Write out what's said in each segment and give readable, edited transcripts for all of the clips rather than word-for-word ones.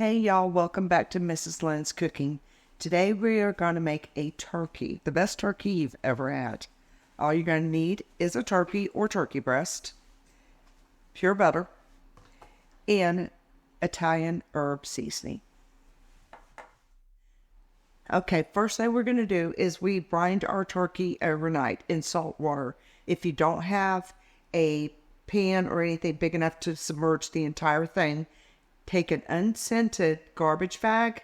Hey y'all, welcome back to Mrs. Lynn's Cooking. Today we are going to make a turkey, the best turkey you've ever had. All you're going to need is a turkey or turkey breast, pure butter, and Italian herb seasoning. Okay, first thing we're going to do is we brine our turkey overnight in salt water. If you don't have a pan or anything big enough to submerge the entire thing, take an unscented garbage bag,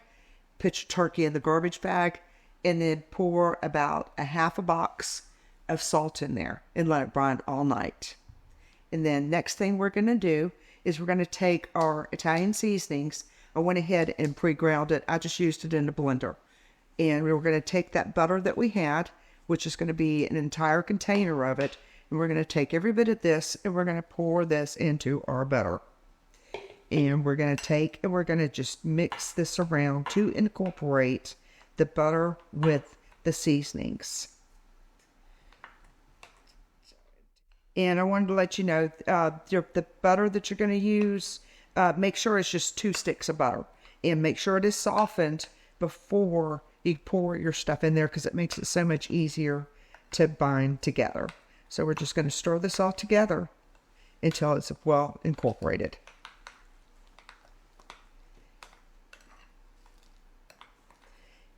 put your turkey in the garbage bag, and then pour about a half a box of salt in there and let it brine all night. And then next thing we're going to do is we're going to take our Italian seasonings. I went ahead and pre-ground it. I just used it in the blender. And we're going to take that butter that we had, which is going to be an entire container of it, and we're going to take every bit of this and we're going to pour this into our butter. And we're going to take and we're going to just mix this around to incorporate the butter with the seasonings. And I wanted to let you know, the butter that you're going to use, make sure it's just 2 sticks of butter. And make sure it is softened before you pour your stuff in there, because it makes it so much easier to bind together. So we're just going to stir this all together until it's well incorporated.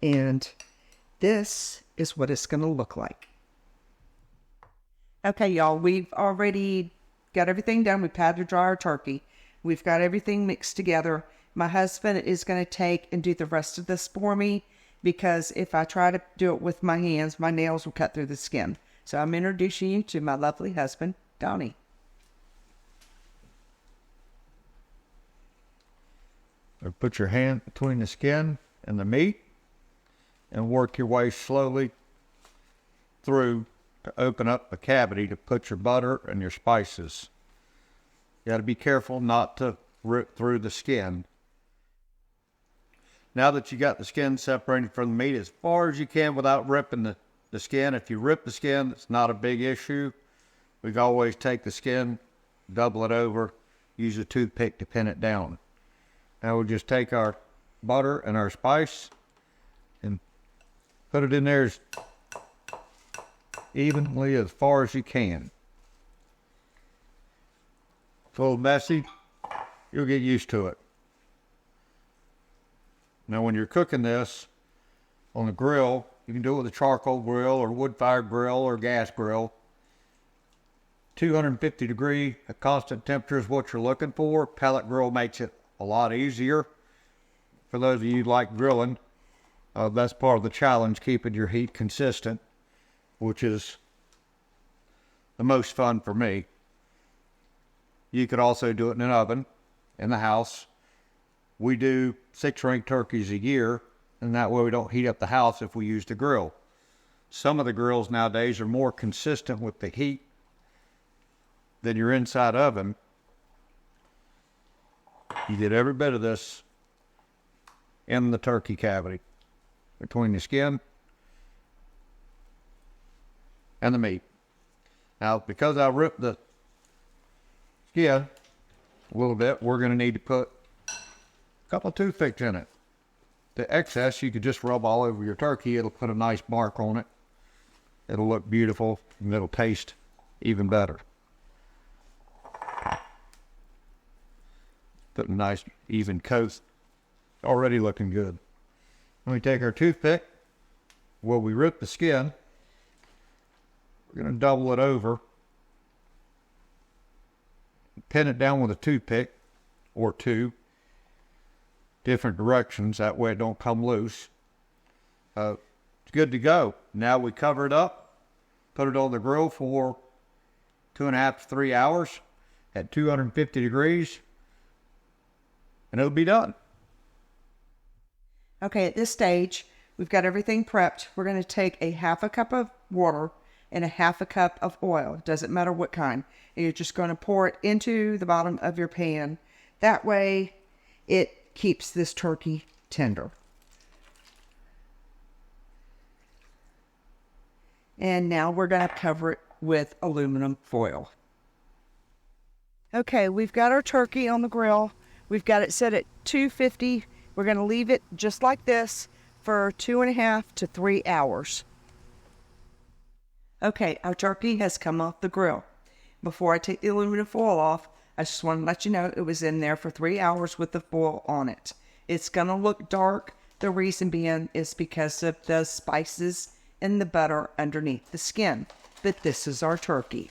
And this is what it's going to look like. Okay, y'all, we've already got everything done. We've had to dry our turkey. We've got everything mixed together. My husband is going to take and do the rest of this for me, because if I try to do it with my hands, my nails will cut through the skin. So I'm introducing you to my lovely husband, Donnie. Put your hand between the skin and the meat and work your way slowly through to open up the cavity to put your butter and your spices. You got to be careful not to rip through the skin. Now that you got the skin separated from the meat as far as you can without ripping the skin. If you rip the skin, it's not a big issue. We can always take the skin, double it over, use a toothpick to pin it down. Now we'll just take our butter and our spice and put it in there as evenly as far as you can. It's a little messy. You'll get used to it. Now when you're cooking this on the grill, you can do it with a charcoal grill or wood-fired grill or gas grill. 250 degree, a constant temperature is what you're looking for. Pellet grill makes it a lot easier. For those of you who like grilling, that's part of the challenge, keeping your heat consistent, which is the most fun for me. You could also do it in an oven in the house. We do 6 ring turkeys a year, and that way we don't heat up the house if we use the grill. Some of the grills nowadays are more consistent with the heat than your inside oven. You get every bit of this in the turkey cavity between the skin and the meat. Now, because I ripped the skin a little bit, we're going to need to put a couple of toothpicks in it. The excess you could just rub all over your turkey. It'll put a nice mark on it. It'll look beautiful, and it'll taste even better. Put a nice even coat. Already looking good. When we take our toothpick, where we rip the skin, we're going to double it over, pin it down with a toothpick or 2 different directions. That way it don't come loose. It's good to go. Now we cover it up, put it on the grill for 2.5 to 3 hours at 250 degrees, and it'll be done. Okay, at this stage, we've got everything prepped. We're going to take a half a cup of water and a half a cup of oil. It doesn't matter what kind. And you're just going to pour it into the bottom of your pan. That way, it keeps this turkey tender. And now we're going to cover it with aluminum foil. Okay, we've got our turkey on the grill. We've got it set at 250. We're going to leave it just like this for 2.5 to 3 hours. Okay, our turkey has come off the grill. Before I take the aluminum foil off, I just want to let you know it was in there for 3 hours with the foil on it. It's going to look dark. The reason being is because of the spices and the butter underneath the skin. But this is our turkey.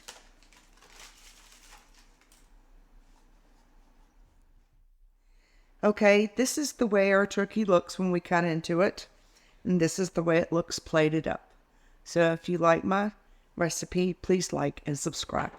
Okay, this is the way our turkey looks when we cut into it. And this is the way it looks plated up. So if you like my recipe, please like and subscribe.